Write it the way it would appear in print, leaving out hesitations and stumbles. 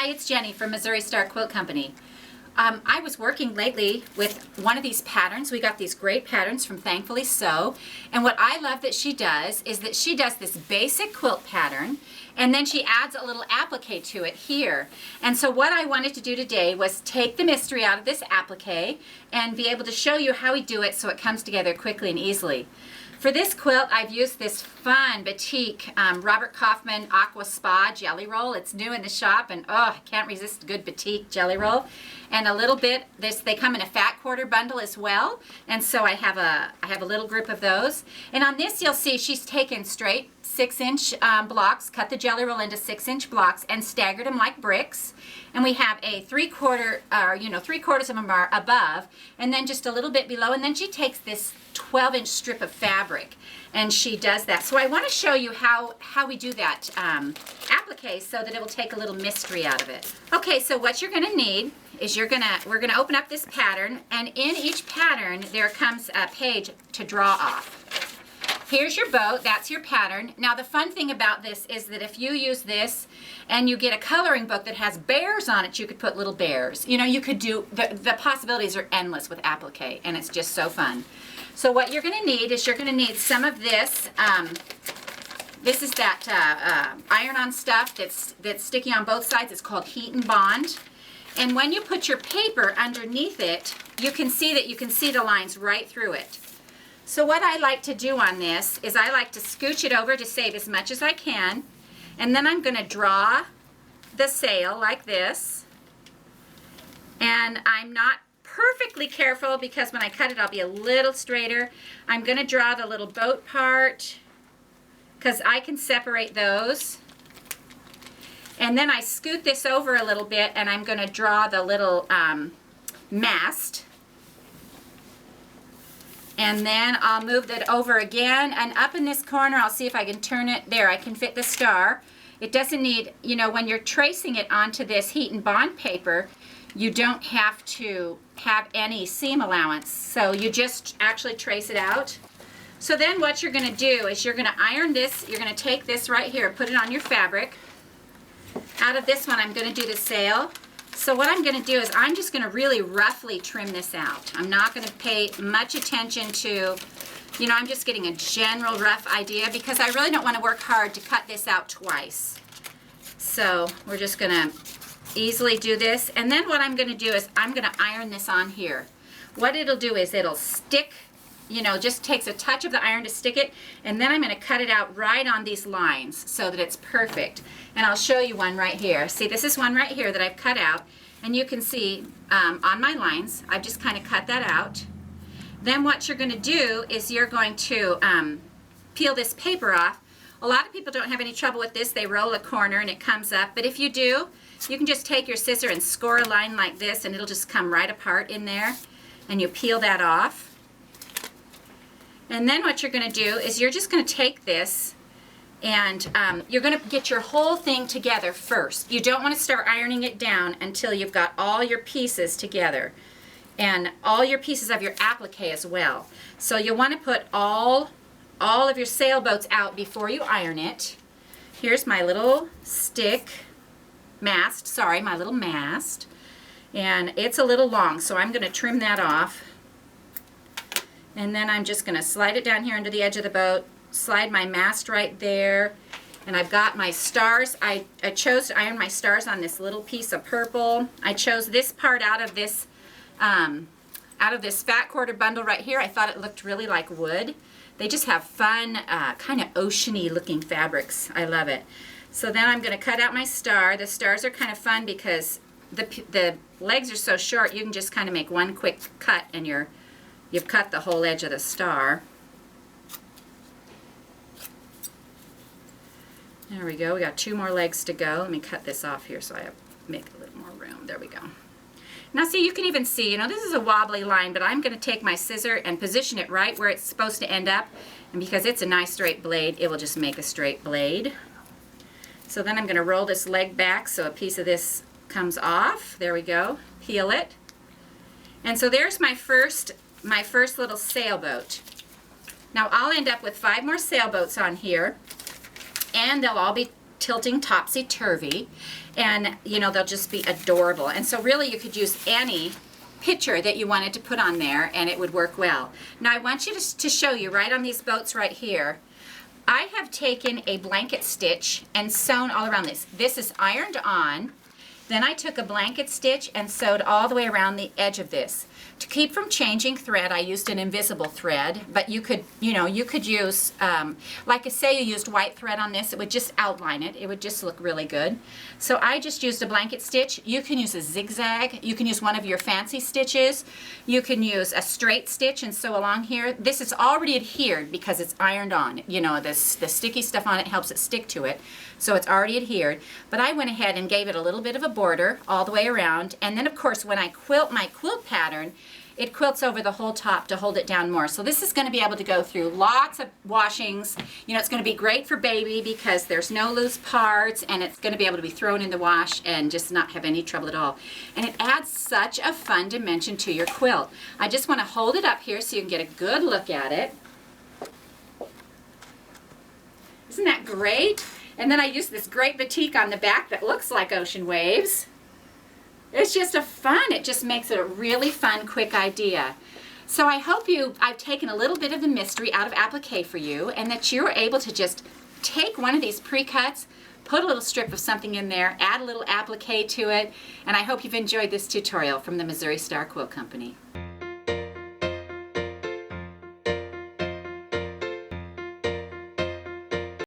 Hi, it's Jenny from Missouri Star Quilt Company. I was working lately with one of these patterns. We got these great patterns from Thankfully Sew, and what I love that she does is that she does this basic quilt pattern and then she adds a little applique to it here. And so what I wanted to do today was take the mystery out of this applique and be able to show you how we do it so it comes together quickly and easily. For this quilt, I've used this fun batik Robert Kaufman Aqua Spa jelly roll. It's new in the shop, and oh, I can't resist a good batik jelly roll. And a little bit, they come in a fat quarter bundle as well, and so I have a little group of those. And on this, you'll see she's taken straight 6-inch blocks, cut the jelly roll into 6-inch blocks, and staggered them like bricks. And we have a 3/4, or 3/4 of them are above, and then just a little bit below. And then she takes this 12-inch strip of fabric, and she does that. So I want to show you how we do that applique so that it will take a little mystery out of it. Okay, so what you're going to need is we're going to open up this pattern, and in each pattern there comes a page to draw off. Here's your boat, that's your pattern. Now the fun thing about this is that if you use this and you get a coloring book that has bears on it, you could put little bears. You know, you could do, the possibilities are endless with applique, and it's just so fun. So what you're going to need is you're going to need some of this. This is that iron-on stuff that's sticky on both sides. It's called Heat and Bond. And when you put your paper underneath it, you can see the lines right through it. So what I like to do on this is I like to scooch it over to save as much as I can, and then I'm going to draw the sail like this. And I'm not perfectly careful because when I cut it I'll be a little straighter. I'm going to draw the little boat part because I can separate those. And then I scoot this over a little bit and I'm going to draw the little mast. And then I'll move it over again, and up in this corner I'll see if I can turn it. There, I can fit the star. It doesn't need, when you're tracing it onto this Heat and Bond paper, you don't have to have any seam allowance. So you just actually trace it out. So then what you're going to do is you're going to iron this. You're going to take this right here, put it on your fabric. Out of this one I'm going to do the sail. So what I'm going to do is I'm just going to really roughly trim this out. I'm not going to pay much attention to, I'm just getting a general rough idea because I really don't want to work hard to cut this out twice. So we're just going to easily do this. And then what I'm going to do is I'm going to iron this on here. What it'll do is it'll stick, just takes a touch of the iron to stick it, and then I'm going to cut it out right on these lines so that it's perfect. And I'll show you one right here. See, this is one right here that I've cut out, and you can see on my lines, I've just kind of cut that out. Then what you're going to do is you're going to peel this paper off. A lot of people don't have any trouble with this. They roll a corner and it comes up, but if you do, you can just take your scissor and score a line like this, and it'll just come right apart in there, and you peel that off. And then what you're going to do is you're just going to take this and you're going to get your whole thing together first. You don't want to start ironing it down until you've got all your pieces together and all your pieces of your applique as well. So you'll want to put all of your sailboats out before you iron it. Here's my little my little mast. And it's a little long, so I'm going to trim that off. And then I'm just going to slide it down here under the edge of the boat, slide my mast right there, and I've got my stars. I chose to iron my stars on this little piece of purple. I chose this part out of this fat quarter bundle right here. I thought it looked really like wood. They just have fun, kind of oceany looking fabrics. I love it. So then I'm going to cut out my star. The stars are kind of fun because the legs are so short, you can just kind of make one quick cut and you've cut the whole edge of the star. There we go. We got 2 more legs to go. Let me cut this off here so I make a little more room. There we go. Now see, you can even see, this is a wobbly line, but I'm going to take my scissor and position it right where it's supposed to end up. And because it's a nice straight blade, it will just make a straight blade. So then I'm going to roll this leg back so a piece of this comes off. There we go. Peel it. And so there's my first little sailboat. Now I'll end up with 5 more sailboats on here, and they'll all be tilting topsy-turvy, and you know, they'll just be adorable. And so really you could use any picture that you wanted to put on there and it would work well. Now I want you to show you right on these boats right here, I have taken a blanket stitch and sewn all around this. This is ironed on. Then I took a blanket stitch and sewed all the way around the edge of this. To keep from changing thread, I used an invisible thread, but you could, you know, you could use, like say you used white thread on this, it would just outline it. It would just look really good. So I just used a blanket stitch. You can use a zigzag. You can use one of your fancy stitches. You can use a straight stitch and sew along here. This is already adhered because it's ironed on. You know, the sticky stuff on it helps it stick to it. So it's already adhered. But I went ahead and gave it a little bit of a border all the way around. And then of course when I quilt my quilt pattern, it quilts over the whole top to hold it down more. So this is going to be able to go through lots of washings. You know, it's going to be great for baby because there's no loose parts, and it's going to be able to be thrown in the wash and just not have any trouble at all. And it adds such a fun dimension to your quilt. I just want to hold it up here so you can get a good look at it. Isn't that great? And then I used this great batik on the back that looks like ocean waves. It's just a fun, it just makes it a really fun, quick idea. So I hope I've taken a little bit of the mystery out of applique for you, and that you're able to just take one of these pre-cuts, put a little strip of something in there, add a little applique to it, and I hope you've enjoyed this tutorial from the Missouri Star Quilt Company.